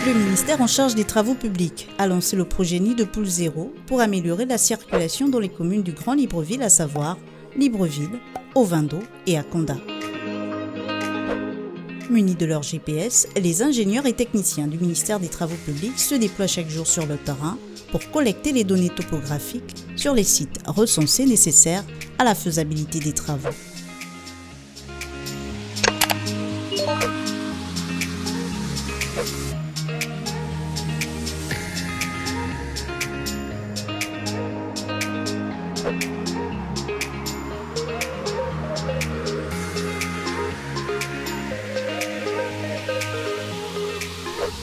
Le ministère en charge des travaux publics a lancé le projet Nid de Poule Zéro pour améliorer la circulation dans les communes du Grand Libreville, à savoir Libreville, Ovando et Akonda. Munis de leur GPS, les ingénieurs et techniciens du ministère des Travaux publics se déploient chaque jour sur le terrain pour collecter les données topographiques sur les sites recensés nécessaires à la faisabilité des travaux.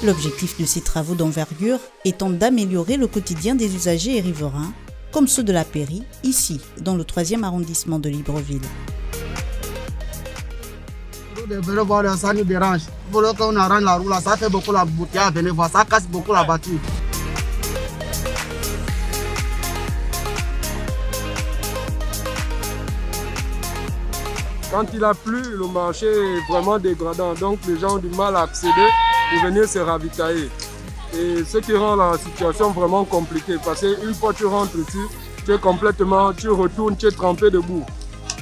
L'objectif de ces travaux d'envergure étant d'améliorer le quotidien des usagers et riverains, comme ceux de la Pairie, ici, dans le 3e arrondissement de Libreville. Ça nous dérange. Quand on arrange la roue là, ça fait beaucoup la bouteille, venez voir, ça casse beaucoup la voiture. Quand il a plu, le marché est vraiment dégradant, donc les gens ont du mal à accéder pour venir se ravitailler. Et ce qui rend la situation vraiment compliquée, parce qu'une fois que tu rentres ici, tu retournes, tu es trempé debout.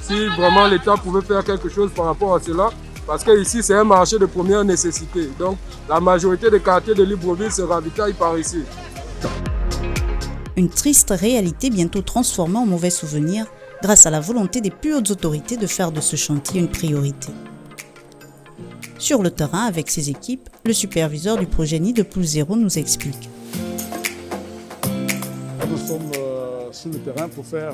Si vraiment l'État pouvait faire quelque chose par rapport à cela, parce que ici c'est un marché de première nécessité, donc la majorité des quartiers de Libreville se ravitaillent par ici. Une triste réalité bientôt transformée en mauvais souvenir grâce à la volonté des plus hautes autorités de faire de ce chantier une priorité. Sur le terrain, avec ses équipes, le superviseur du projet Nid de Poule Zéro nous explique. Nous sommes sur le terrain pour faire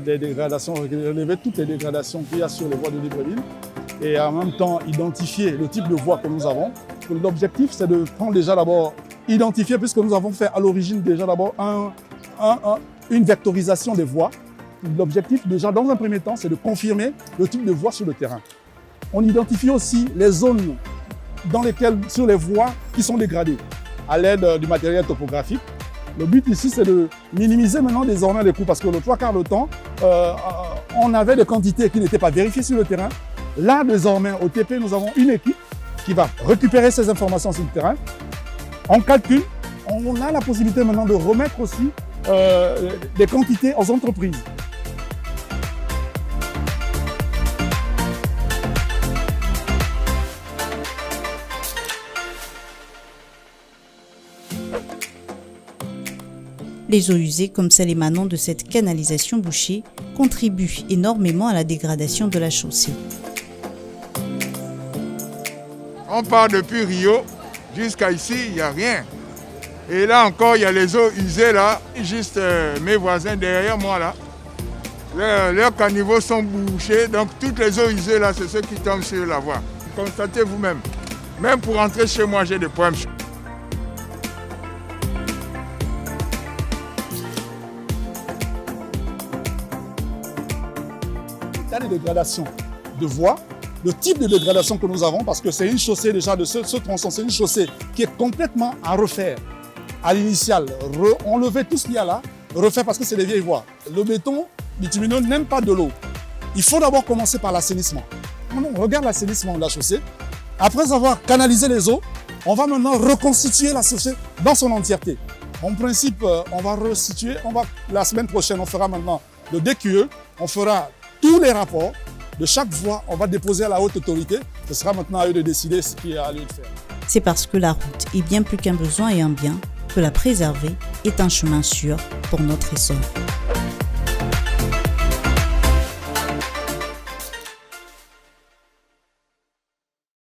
des dégradations, relever toutes les dégradations qu'il y a sur les voies de Libreville et en même temps identifier le type de voie que nous avons. L'objectif, c'est de prendre déjà d'abord, identifier, puisque nous avons fait à l'origine déjà d'abord une vectorisation des voies. L'objectif déjà, dans un premier temps, c'est de confirmer le type de voie sur le terrain. On identifie aussi les zones sur les voies qui sont dégradées à l'aide du matériel topographique. Le but ici, c'est de minimiser maintenant désormais les coûts parce que le 3/4 du temps, on avait des quantités qui n'étaient pas vérifiées sur le terrain. Là, désormais, au TP, nous avons une équipe qui va récupérer ces informations sur le terrain. On calcule, on a la possibilité maintenant de remettre aussi des quantités aux entreprises. Les eaux usées, comme celles émanant de cette canalisation bouchée, contribuent énormément à la dégradation de la chaussée. On part depuis Rio jusqu'à ici, il n'y a rien. Et là encore, il y a les eaux usées là, juste mes voisins derrière moi là. Leurs caniveaux sont bouchés, donc toutes les eaux usées là, c'est ceux qui tombent sur la voie. Constatez vous-même. Même pour rentrer chez moi, j'ai des problèmes. De dégradation de voies, le type de dégradation que nous avons, parce que c'est une chaussée déjà de ce tronçon, c'est une chaussée qui est complètement à refaire. À l'initiale, enlever tout ce qu'il y a là, refaire parce que c'est des vieilles voies. Le béton bitumineux n'aime pas de l'eau. Il faut d'abord commencer par l'assainissement. On regarde l'assainissement de la chaussée. Après avoir canalisé les eaux, on va maintenant reconstituer la chaussée dans son entièreté. En principe, on va restituer, la semaine prochaine, on fera maintenant le DQE, on fera tous les rapports de chaque voie, on va déposer à la haute autorité. Ce sera maintenant à eux de décider ce qu'il y a à lieu de faire. C'est parce que la route est bien plus qu'un besoin et un bien que la préserver est un chemin sûr pour notre essor.